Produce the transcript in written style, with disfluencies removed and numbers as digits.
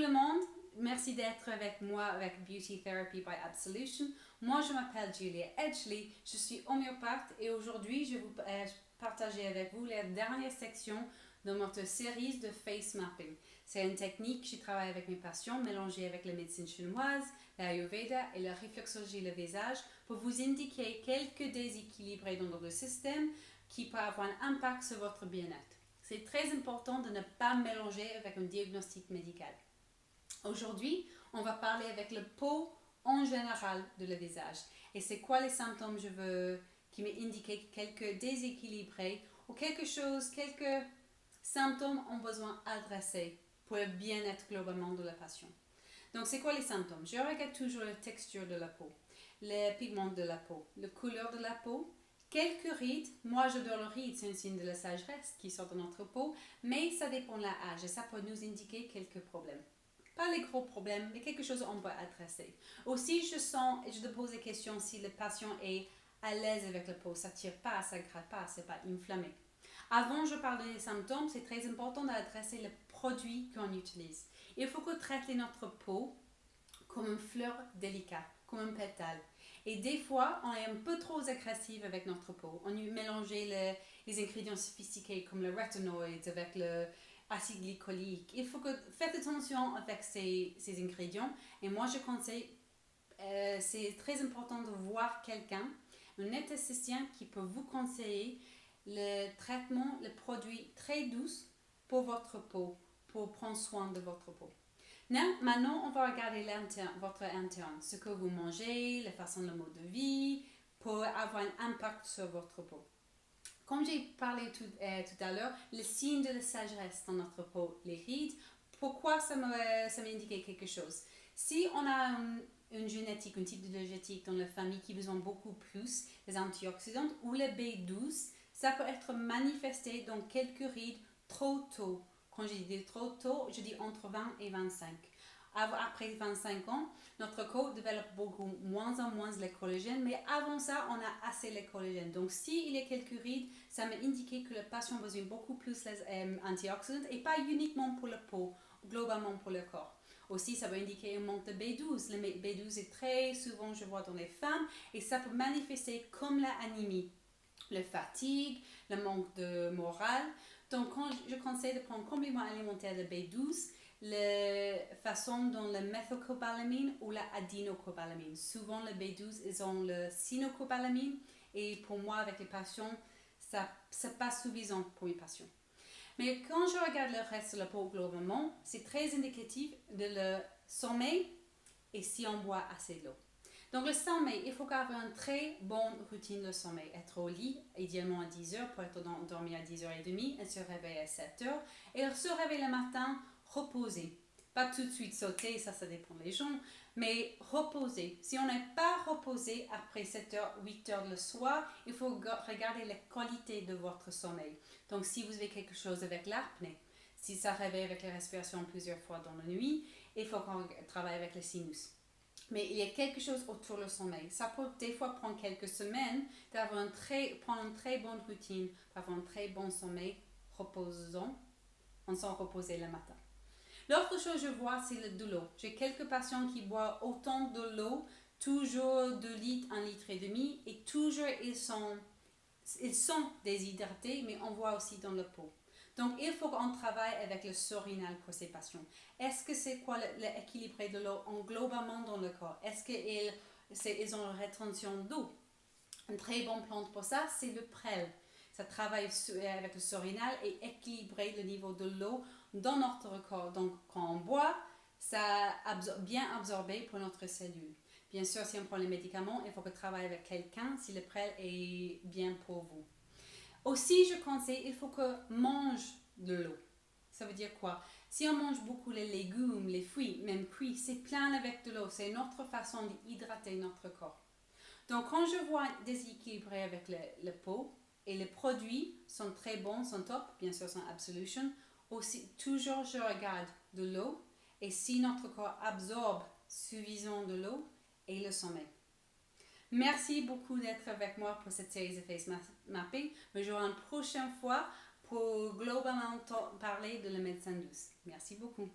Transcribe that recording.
le monde, merci d'être avec moi avec Beauty Therapy by Absolution. Moi, je m'appelle Julia Edgley, je suis homéopathe et aujourd'hui, je vais vous partager avec vous la dernière section de notre série de face mapping. C'est une technique que je travaille avec mes patients mélangée avec la médecine chinoise, l'Ayurveda et la réflexologie du visage pour vous indiquer quelques déséquilibres dans notre système qui peuvent avoir un impact sur votre bien-être. C'est très important de ne pas mélanger avec un diagnostic médical. Aujourd'hui, on va parler avec le peau en général de le visage. Et c'est quoi les symptômes qui m'indiquent quelques déséquilibrés ou quelques symptômes ont besoin d'adresser pour le bien-être globalement de la patient. Donc, c'est quoi les symptômes? Je regarde toujours la texture de la peau, les pigments de la peau, la couleur de la peau, quelques rides. Moi, j'adore le ride, c'est un signe de la sagesse qui sort de notre peau, mais ça dépend de l'âge et ça peut nous indiquer quelques problèmes. Pas les gros problèmes, mais quelque chose qu'on peut adresser. Aussi, je te pose des questions si le patient est à l'aise avec la peau, ça ne tire pas, ça ne gratte pas, c'est pas inflammé. Avant, je parle des symptômes, c'est très important d'adresser le produit qu'on utilise. Il faut qu'on traite notre peau comme une fleur délicate, comme un pétale. Et des fois, on est un peu trop agressif avec notre peau. On mélange les ingrédients sophistiqués comme le rétinoïde avec l'acide glycolique. Il faut que faites attention avec ces ingrédients. Et moi, je conseille, c'est très important de voir quelqu'un, un aesthéticien qui peut vous conseiller le traitement, le produit très doux pour votre peau, pour prendre soin de votre peau. Maintenant, on va regarder votre interne, ce que vous mangez, la façon de mode de vie, pour avoir un impact sur votre peau. Comme j'ai parlé tout à l'heure, le signe de la sagesse dans notre peau, les rides, pourquoi ça m'indique quelque chose? Si on a une génétique, un type de génétique dans la famille qui besoin beaucoup plus des antioxydants ou le B12, ça peut être manifesté dans quelques rides trop tôt. Quand je dis trop tôt, je dis entre 20 et 25. Après 25 ans, notre corps développe moins en moins le collagène, mais avant ça, on a assez le collagène. Donc, s'il y a quelques rides, ça m'indique que le patient a besoin beaucoup plus les antioxydants et pas uniquement pour la peau, globalement pour le corps. Aussi, ça va indiquer un manque de B12. Le B12 est très souvent, je vois dans les femmes, et ça peut manifester comme l'anémie, la fatigue, le manque de morale. Donc, quand je conseille de prendre un complément alimentaire de B12, la façon dont le méthylcobalamin ou la adénocobalamine. Souvent, le B12, ils ont le cyanocobalamin et pour moi, avec les patients, ça n'est pas suffisant pour les patients. Mais quand je regarde le reste de la peau globalement, c'est très indicatif de le sommeil et si on boit assez d'eau. Donc le sommeil, il faut avoir une très bonne routine de sommeil. Être au lit, idéalement à 10 heures, pour être dormir à 10h30, et se réveiller à 7 heures. Et se réveiller le matin, reposer. Pas tout de suite sauter, ça dépend des gens, mais reposer. Si on n'est pas reposé après 7h, 8h le soir, il faut regarder la qualité de votre sommeil. Donc si vous avez quelque chose avec l'apnée, si ça réveille avec la respiration plusieurs fois dans la nuit, il faut qu'on travaille avec le sinus. Mais il y a quelque chose autour du sommeil. Ça peut des fois prendre quelques semaines prendre une très bonne routine, d'avoir un très bon sommeil reposant, en s'en reposer le matin. L'autre chose que je vois, c'est de l'eau. J'ai quelques patients qui boivent autant de l'eau, toujours 2 litres, 1,5 litre, et toujours ils sont déshydratés, mais on voit aussi dans la peau. Donc, il faut qu'on travaille avec le surrénal pour ces patients. Est-ce que c'est quoi l'équilibre de l'eau globalement dans le corps? Est-ce qu'ils ont une rétention d'eau? Une très bonne plante pour ça, c'est le prêle. Ça travaille avec le surrénal et équilibrer le niveau de l'eau dans notre corps. Donc, quand on boit, ça bien absorbé pour notre cellule. Bien sûr, si on prend les médicaments, il faut que travaille avec quelqu'un si le prêle est bien pour vous. Aussi, je conseille, il faut qu'on mange de l'eau. Ça veut dire quoi? Si on mange beaucoup les légumes, les fruits, même cuits, c'est plein avec de l'eau. C'est notre façon d'hydrater notre corps. Donc, quand je vois déséquilibré avec la peau et les produits sont très bons, sont top, bien sûr, sont Absolution, aussi, toujours je regarde de l'eau et si notre corps absorbe suffisamment de l'eau et le sommeil. Merci beaucoup d'être avec moi pour cette série de face mapping. Mais j'aurai une prochaine fois pour globalement parler de la médecine douce. Merci beaucoup.